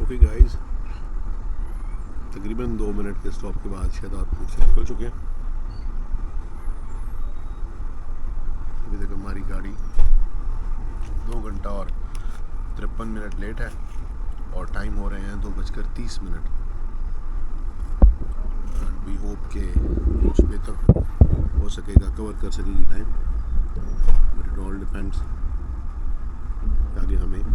Okay guys, तकरीबन 2 minute के stop के बाद शहदादपुर से निकल चुके हैं। अभी तक हमारी गाड़ी 2 घंटा और 53 मिनट लेट है और टाइम हो रहे हैं 2:30। वी होप के कुछ बेहतर हो सकेगा, कवर कर सकेगी time, but it all depends आगे हमें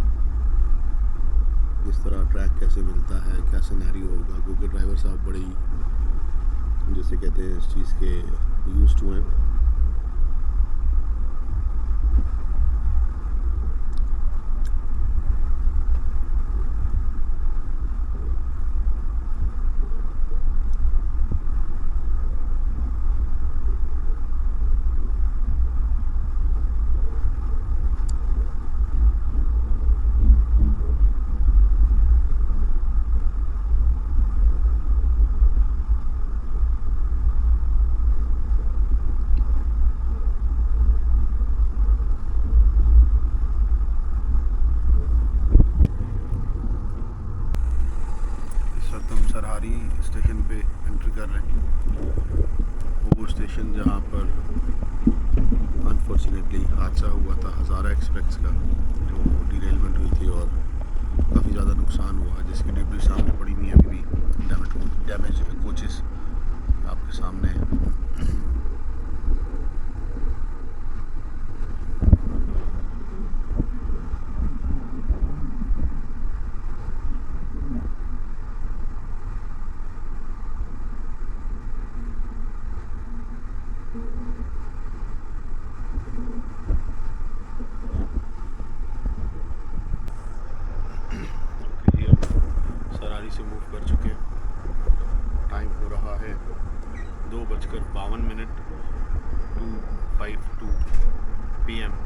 इस तरह ट्रैक कैसे मिलता है, क्या सिनेरियो होगा, क्योंकि ड्राइवर साहब बड़े ही जैसे कहते हैं इस चीज़ के यूज्ड टू हैं। सरहारी स्टेशन पे एंट्री कर रहे हैं, वो स्टेशन जहाँ पर अनफॉर्चुनेटली हादसा हुआ था हज़ारा एक्सप्रेस का, जो डिरेलमेंट हुई थी और काफ़ी ज़्यादा नुकसान हुआ, जिसकी डिब्बी सामने पड़ी हुई है। अभी भी डैमेज कोचेस आपके सामने हैं। से मूव कर चुके हैं। टाइम हो रहा है 2:52, 2:52 PM।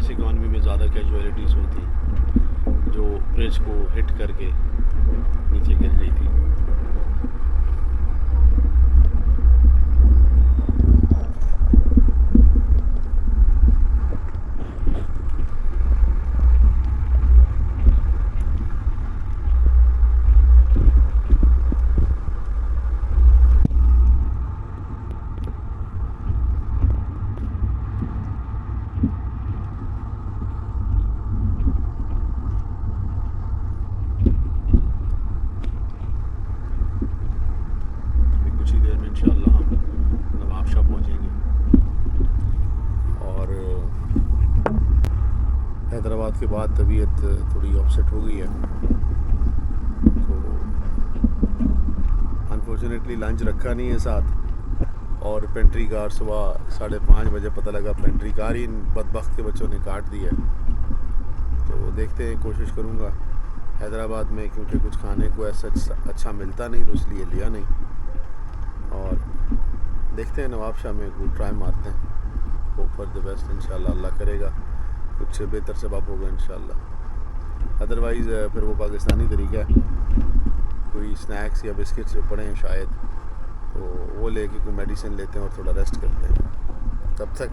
इस इकॉनमी में ज़्यादा कैजुअलिटीज़ होती जो ब्रिज को हिट करके नीचे गिर गई थी। इंशाल्लाह हम नवाबशाह पहुँचेंगे और हैदराबाद के बाद तबीयत थोड़ी अपसेट हो गई है, तो अनफॉर्चुनेटली लंच रखा नहीं है साथ, और पेंट्री कार सुबह 5:30 बजे पता लगा पेंट्री कार ही इन बदबख्त के बच्चों ने काट दी है। तो देखते हैं, कोशिश करूँगा हैदराबाद में, क्योंकि कुछ खाने को ऐसा अच्छा मिलता नहीं तो इसलिए लिया नहीं, और देखते हैं नवाबशाह में कोई ट्राई मारते हैं। होप फॉर द बेस्ट, इंशाल्लाह अल्लाह करेगा कुछ बेहतर सबब होगा इंशाल्लाह। अदरवाइज़ फिर वो पाकिस्तानी तरीका है, कोई स्नैक्स या बिस्किट्स जो पड़े हैं शायद, तो वो लेके कोई मेडिसिन लेते हैं और थोड़ा रेस्ट करते हैं। तब तक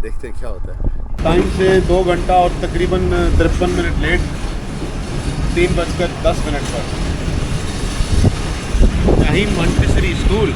देखते हैं क्या होता है। टाइम से 2 घंटा और तकरीबन 53 मिनट लेट, 3:10 पर नाहीम मॉन्टेसरी स्कूल।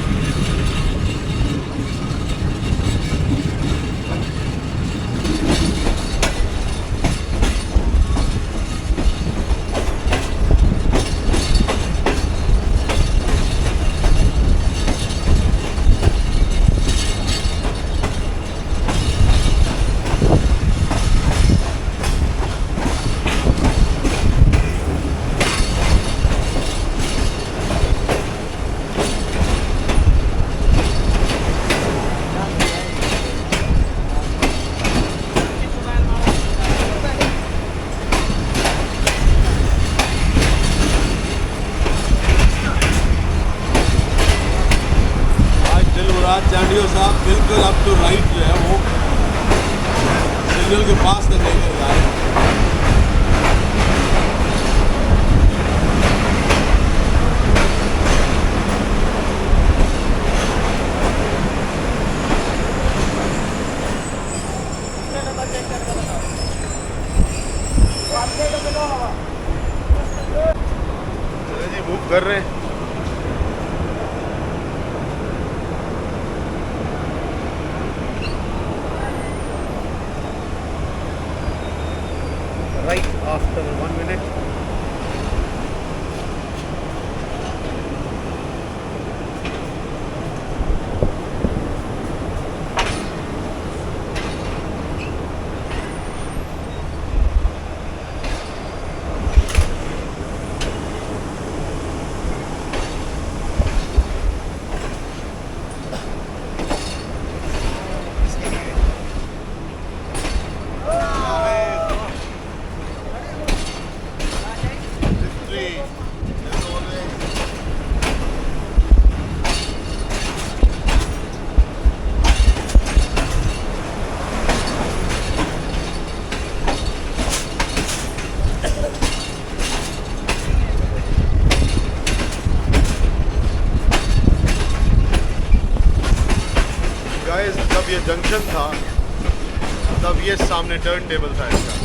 चांडियो साहब बिल्कुल अप टू राइट जो है वो सिग्नल के पास तक लेकर जा रहे हैं। चले जी मूव कर रहे हैं। Right after 1 minute. जब ये जंक्शन था तब ये सामने टर्न टेबल था इसका,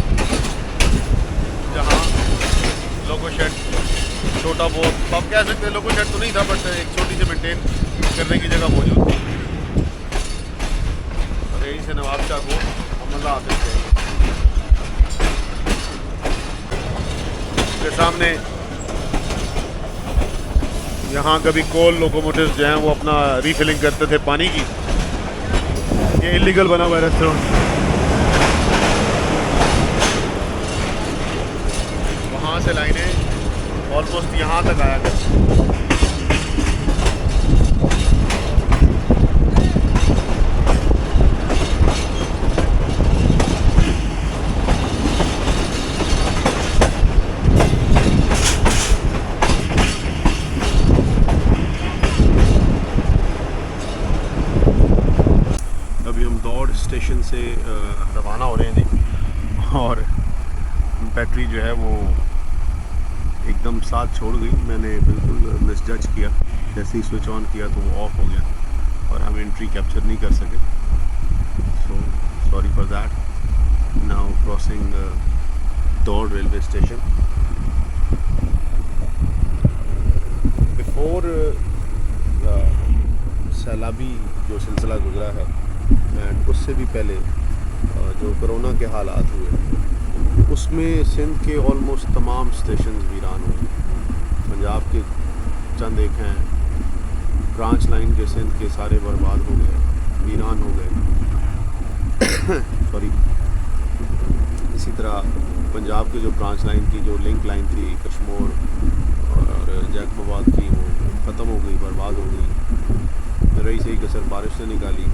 जहाँ लोको शेड छोटा बहुत आप कह सकते हैं, लोको शेड तो नहीं था बट एक छोटी सी मेंटेन करने की जगह मौजूद थी। और यहीं से नवाब शाह को हमला आते थे। इसके सामने यहाँ कभी कोल लोकोमोटिव जो हैं वो अपना रीफिलिंग करते थे पानी की। ये इलीगल बना हुआ है रेस्टोरेंट। वहाँ से लाइनें ऑलमोस्ट यहाँ तक आया करती। स्टेशन से रवाना हो रहे हैं जी, और बैटरी जो है वो एकदम साथ छोड़ गई। मैंने बिल्कुल मिसजज किया, जैसे ही स्विच ऑन किया तो वो ऑफ हो गया और हम एंट्री कैप्चर नहीं कर सके। So sorry for that. Now crossing दौड़ रेलवे स्टेशन। बिफोर सैलाबी जो सिलसिला गुजरा है एंड उससे भी पहले जो कोरोना के हालात हुए उसमें सिंध के ऑलमोस्ट तमाम स्टेशन वीरान हुए। पंजाब के चंद एक हैं, ब्रांच लाइन के सिंध के सारे बर्बाद हो गए, वीरान हो गए। सॉरी। इसी तरह पंजाब के जो ब्रांच लाइन की जो लिंक लाइन थी कश्मोर और जैकबाबाद की, वो ख़त्म हो गई, बर्बाद हो गई। रही सही कसर बारिश से निकाली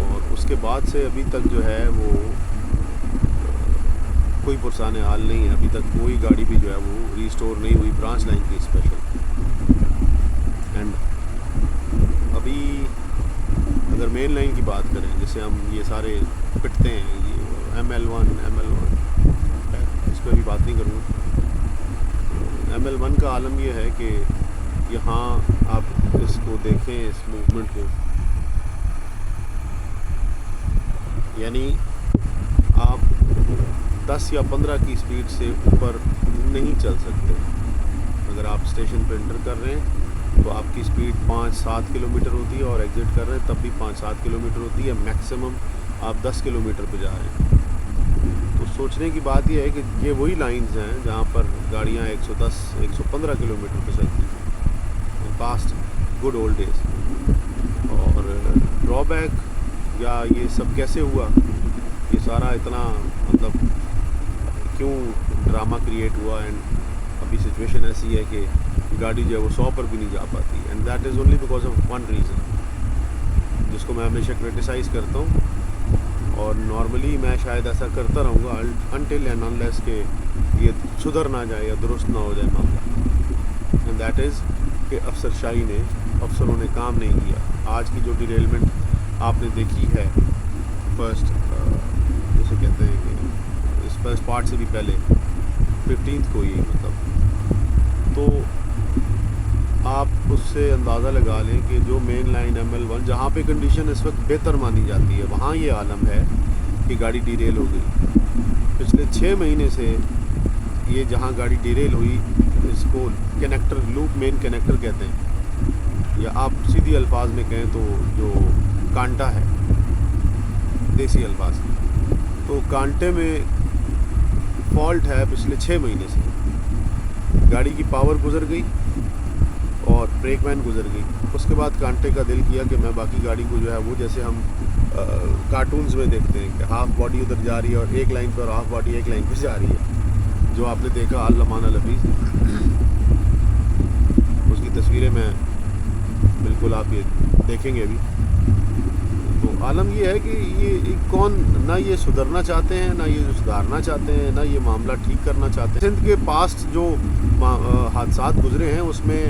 और उसके बाद से अभी तक जो है वो कोई पुरसान हाल नहीं है। अभी तक कोई गाड़ी भी जो है वो रीस्टोर नहीं हुई ब्रांच लाइन की स्पेशल। एंड अभी अगर मेन लाइन की बात करें, जैसे हम ये सारे पिटते हैं, ये ML1 इस पर भी बात नहीं करूँगा। ML1 का आलम यह है कि यहाँ आप इसको देखें, इस मूवमेंट को, यानी आप 10 या 15 की स्पीड से ऊपर नहीं चल सकते। अगर आप स्टेशन पर एंटर कर रहे हैं तो आपकी स्पीड 5-7 किलोमीटर होती है और एग्ज़िट कर रहे हैं तब भी 5-7 किलोमीटर होती है। मैक्सिमम आप 10 किलोमीटर पर जा रहे हैं। तो सोचने की बात यह है कि ये वही लाइंस हैं जहाँ पर गाड़ियाँ 110-115 किलोमीटर पर चलती हैं, पास्ट गुड ओल्ड डेज। और ड्रॉबैक या ये सब कैसे हुआ, ये सारा इतना मतलब क्यों ड्रामा क्रिएट हुआ। एंड अभी सिचुएशन ऐसी है कि गाड़ी जो है वो 100 पर भी नहीं जा पाती। And that is only because of one reason, जिसको मैं हमेशा क्रिटिसाइज़ करता हूँ और नॉर्मली मैं शायद ऐसा करता रहूँगा अनटिल एंड अनलेस के ये सुधर ना जाए या दुरुस्त ना हो जाए मामला। एंड दैट इज़ कि अफसरशाही ने, अफसरों ने काम नहीं किया। आज की जो डिरेलमेंट आपने देखी है फर्स्ट जैसे कहते हैं कि इस फर्स्ट पार्ट से भी पहले 15th को ही मतलब, तो आप उससे अंदाज़ा लगा लें कि जो मेन लाइन ML1 जहाँ पे कंडीशन इस वक्त बेहतर मानी जाती है वहाँ ये आलम है कि गाड़ी डिरेल हो गई। पिछले 6 महीने से ये जहाँ गाड़ी डिरेल हुई इसको कनेक्टर लूप मेन कनेक्टर कहते हैं, या आप सीधी अल्फाज में कहें तो जो कांटा है देसी अल्फाज, तो कांटे में फॉल्ट है पिछले 6 महीने से। गाड़ी की पावर गुजर गई और ब्रेकमैन गुजर गई। उसके बाद कांटे का दिल किया कि मैं बाकी गाड़ी को जो है वो जैसे हम कार्टून्स में देखते हैं कि हाफ बॉडी उधर जा रही है और एक लाइन पर, हाफ बॉडी एक लाइन पर जा रही है, जो आपने देखा अल-लमान अल-हफीज़, उसकी तस्वीरें मैं बिल्कुल आप ये देखेंगे अभी। तो आलम ये है कि ये कौन ना ये सुधरना चाहते हैं, ना ये सुधारना चाहते हैं, ना ये मामला ठीक करना चाहते हैं। सिंध के पास्ट जो हादसात गुजरे हैं उसमें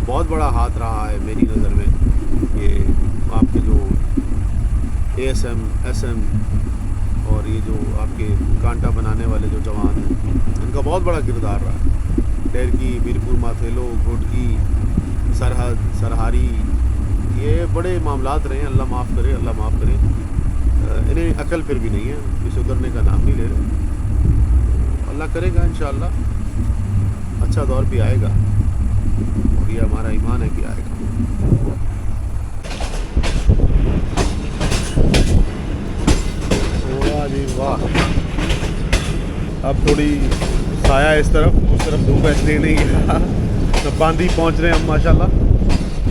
बहुत बड़ा हाथ रहा है मेरी नज़र में। ये आपके जो ASM, SM और ये जो आपके कांटा बनाने वाले जो जवान हैं इनका बहुत बड़ा किरदार रहा है। डेरकी, मीरपुर माथेलो, घोटकी, सरहद, सरहारी, ये बड़े मामलात रहे हैं। अल्लाह माफ़ करे, अल्लाह माफ़ करे। इन्हें अकल फिर भी नहीं है, इस उतरने का नाम नहीं ले रहे। अल्लाह करेगा इंशाअल्लाह, अच्छा दौर भी आएगा और ये हमारा ईमान है कि आएगा। वाह जी वाह, अब थोड़ी साया इस तरफ, उस तरफ धूप है इसलिए नहीं गया। तो बांदी पहुंच रहे हैं हम माशाल्लाह।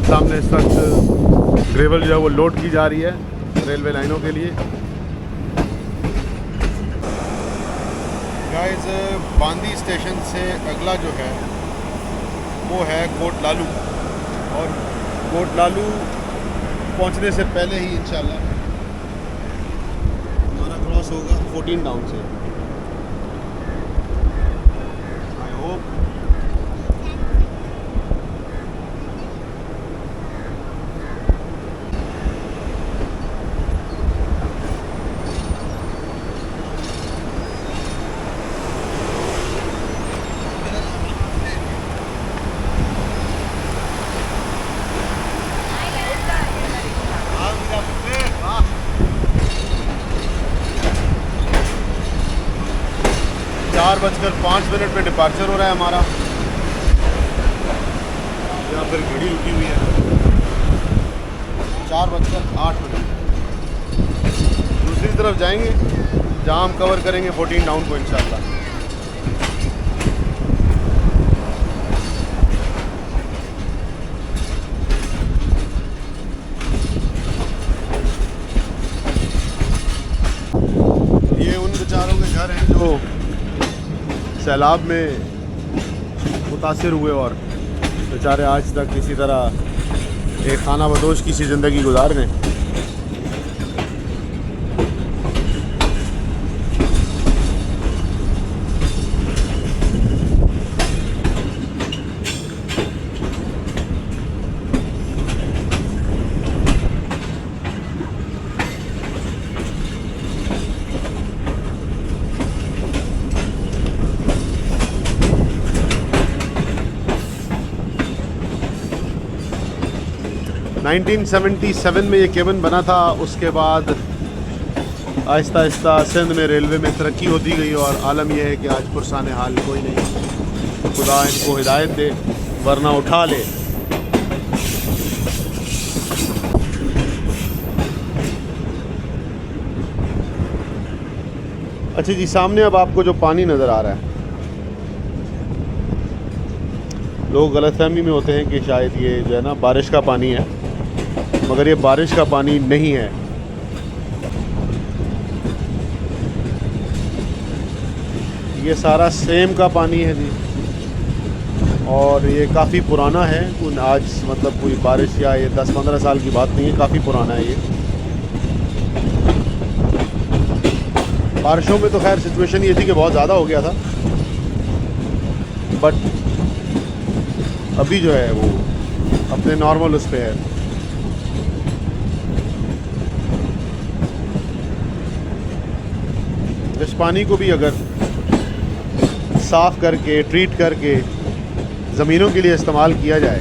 सामने इस वक्त ग्रेवल जो है वो लोड की जा रही है रेलवे लाइनों के लिए। गाइस, बांदी स्टेशन से अगला जो है वो है कोट लालू, और कोट लालू पहुंचने से पहले ही इंशाल्लाह हमारा क्रॉस होगा 14 डाउन से। आई होप चार 4:05 पे डिपार्चर हो रहा है हमारा। यहाँ पर घड़ी रुकी हुई है 4:08। दूसरी तरफ जाएंगे जहाँ हम कवर करेंगे 14 डाउन को इंशाल्लाह। ये उन बेचारों के घर हैं जो सैलाब में मुतासिर हुए और बेचारे आज तक किसी तरह एक खाना बदोश की सी ज़िंदगी गुजार रहे हैं। नाइनटीन 1977 में ये केबिन बना था। उसके बाद आहिस्ता आहिस्ता सिंध में रेलवे में तरक्की होती गई और आलम यह है कि आज पुरसान हाल कोई नहीं। खुदा इनको हिदायत दे वरना उठा ले। अच्छा जी, सामने अब आपको जो पानी नज़र आ रहा है, लोग गलतफहमी में होते हैं कि शायद ये जो है ना बारिश का पानी है, मगर ये बारिश का पानी नहीं है। ये सारा सेम का पानी है जी, और ये काफ़ी पुराना है। आज मतलब कोई बारिश या ये 10-15 साल की बात नहीं है, काफ़ी पुराना है ये। बारिशों में तो खैर सिचुएशन ये थी कि बहुत ज़्यादा हो गया था, बट अभी जो है वो अपने नॉर्मल उस पे है। इस पानी को भी अगर साफ़ करके ट्रीट करके ज़मीनों के लिए इस्तेमाल किया जाए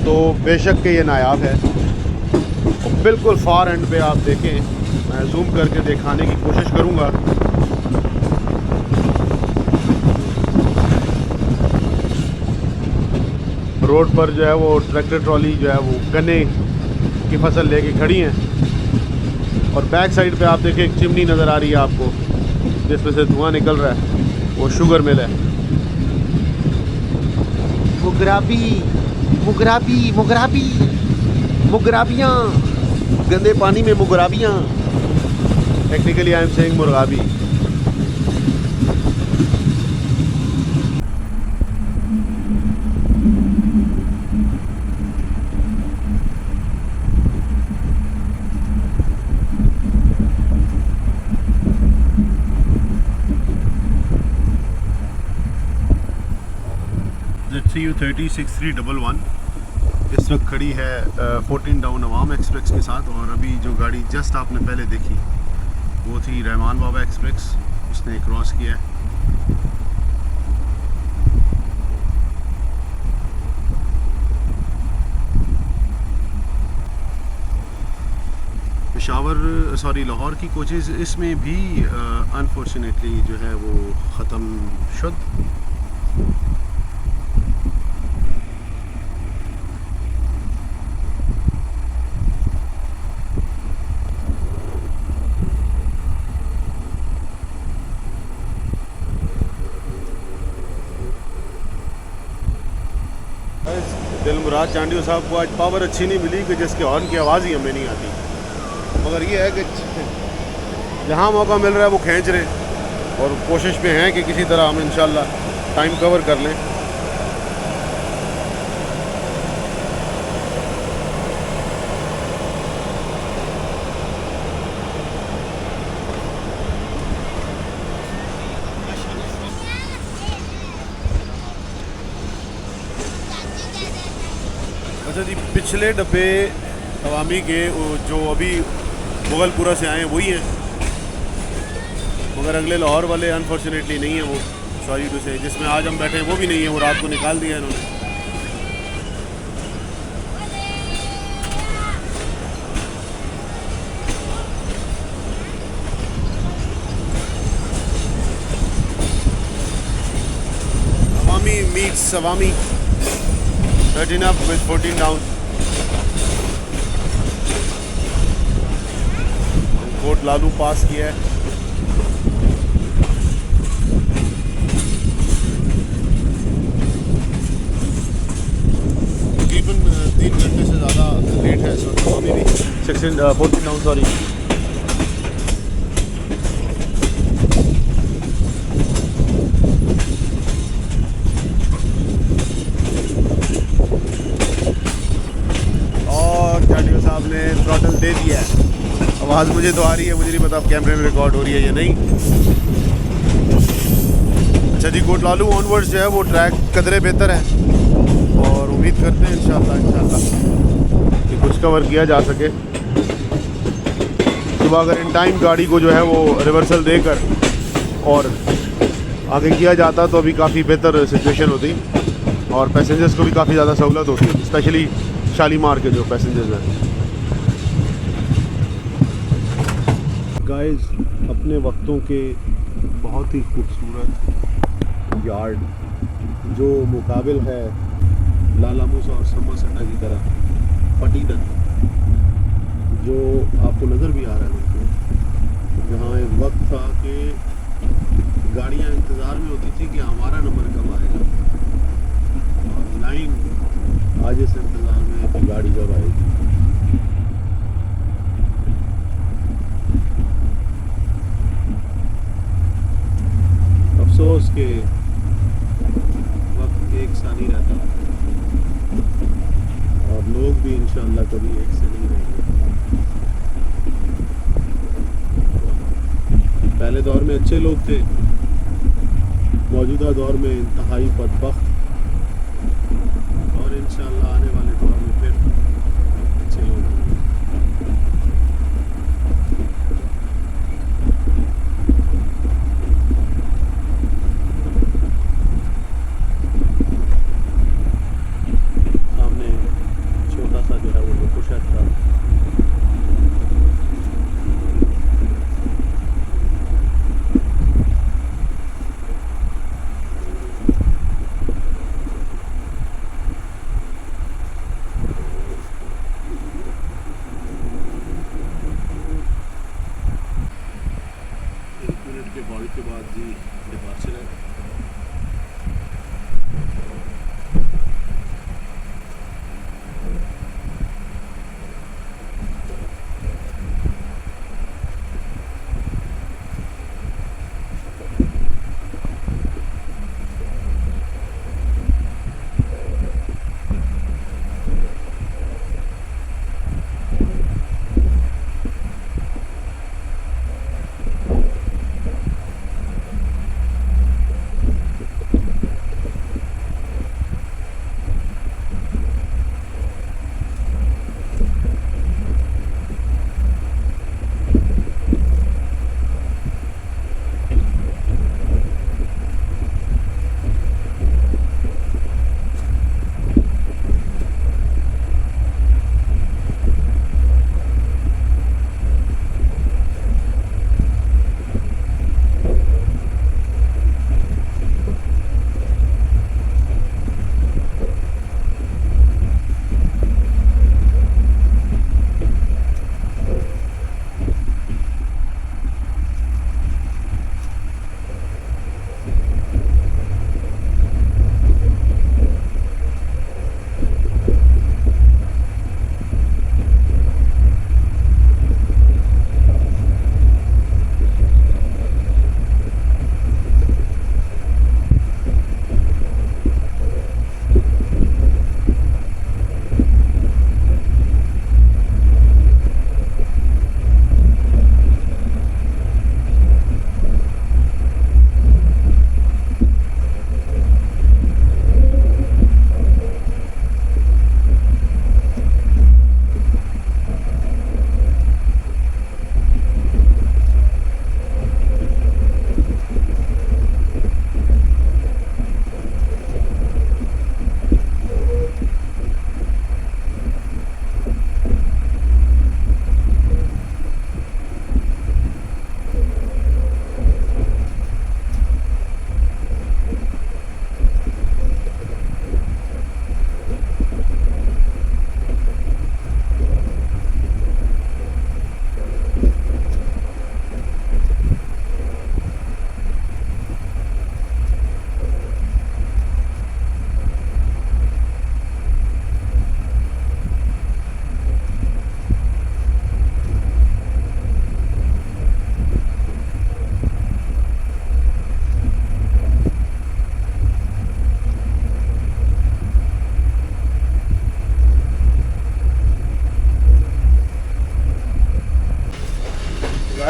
तो बेशक के ये नायाब है। और बिल्कुल फार एंड पे आप देखें, मैं जूम करके दिखाने की कोशिश करूँगा। रोड पर जो है वो ट्रैक्टर ट्रॉली जो है वो गन्ने की फसल लेके खड़ी हैं और बैक साइड पे आप देखें एक चिमनी नज़र आ रही है आपको, जिसमें से धुआं निकल रहा है, वो शुगर मिल है। मुगराबी मुगराबी मुगराबी मुगराबियाँ, गंदे पानी में मुगराबियाँ। टेक्निकली आई एम सेइंग मुर्गाबी। ZCU 306311 इस वक्त खड़ी है 14 डाउन अवाम एक्सप्रेस के साथ। और अभी जो गाड़ी जस्ट आपने पहले देखी वो थी रहमान बाबा एक्सप्रेस, उसने क्रॉस किया है। लाहौर की कोचेज़ इसमें भी अनफॉर्चुनेटली जो है वो ख़त्म शुद। दिलमुराद चांडियो साहब को आज पावर अच्छी नहीं मिली कि जिसके हॉर्न की आवाज़ ही हमें नहीं आती, मगर ये है कि जहाँ मौका मिल रहा है वो खींच रहे हैं और कोशिश पे हैं कि किसी तरह हम इंशाल्लाह टाइम कवर कर लें। अच्छा जी, पिछले डब्बे अवामी के जो अभी मुगलपुरा से आए हैं वही हैं, मगर अगले लाहौर वाले अनफॉर्चुनेटली नहीं है वो, सॉरी टू से। जिसमें आज हम बैठे हैं वो भी नहीं है, वो रात को निकाल दिया इन्होंने। Awami meets Awami 13 up with 14 down। कोट लालू पास किया है। तकरीबन 3 घंटे से ज़्यादा लेट है इस वक्त अवामी भी। 14 डाउन सॉरी। ने थ्रॉटल दे दिया है। आवाज़ मुझे तो आ रही है, मुझे नहीं पता अब कैमरे में रिकॉर्ड हो रही है या नहीं। अच्छा जी, कोट लालू ऑनवर्ड्स जो है वो ट्रैक कदरे बेहतर है और उम्मीद करते हैं इंशाल्लाह कि कुछ कवर किया जा सके। सुबह अगर इन टाइम गाड़ी को जो है वो रिवर्सल देकर और आगे किया जाता तो अभी काफ़ी बेहतर सिचुएशन होती और पैसेंजर्स को भी काफ़ी ज़्यादा सहूलत होती, स्पेशली शालीमार के जो पैसेंजर्स हैं। गाइस, अपने वक्तों के बहुत ही खूबसूरत यार्ड जो मुकाबिल है लाला मूसा और सम्मा सट्टा की तरह पटीदन, जो आपको नज़र भी आ रहा है बिल्कुल, जहाँ एक वक्त था कि गाड़ियाँ इंतज़ार में होती थी कि हमारा नंबर कब आएगा और लाइन आज इस इंतज़ार में है कि गाड़ी कब आएगी। अफसोस के वक्त एक सा नहीं रहता और लोग भी इंशाअल्लाह कभी एक से नहीं रहेंगे। पहले दौर में अच्छे लोग थे, मौजूदा दौर में इंतहाई बदबख्त और इंशाअल्लाह आने वाले दौर में फिर अच्छे लोग होंगे।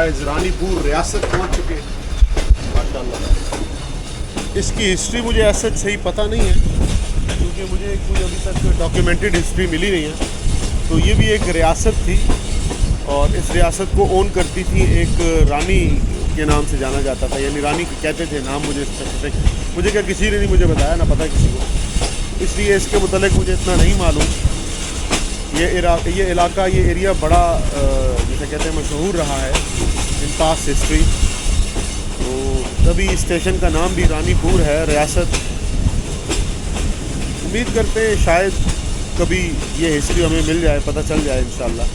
गाइस रानीपुर रियासत पहुंच चुके हैं माशाल्लाह। इसकी हिस्ट्री मुझे ऐसा सही पता नहीं है क्योंकि मुझे कोई अभी तक डॉक्यूमेंटेड हिस्ट्री मिली नहीं है। तो ये भी एक रियासत थी और इस रियासत को ओन करती थी एक रानी के नाम से जाना जाता था, यानी रानी कहते थे नाम मुझे स्पेसिफिक, मुझे क्या किसी ने नहीं मुझे बताया, ना पता किसी को, इसलिए इसके मुतालिक मुझे इतना नहीं मालूम। ये इलाका, ये एरिया बड़ा जैसे कहते हैं मशहूर रहा है इन पास्ट हिस्ट्री। तो तभी स्टेशन का नाम भी रानीपुर है, रियासत। उम्मीद करते हैं शायद कभी ये हिस्ट्री हमें मिल जाए, पता चल जाए इंशाल्लाह।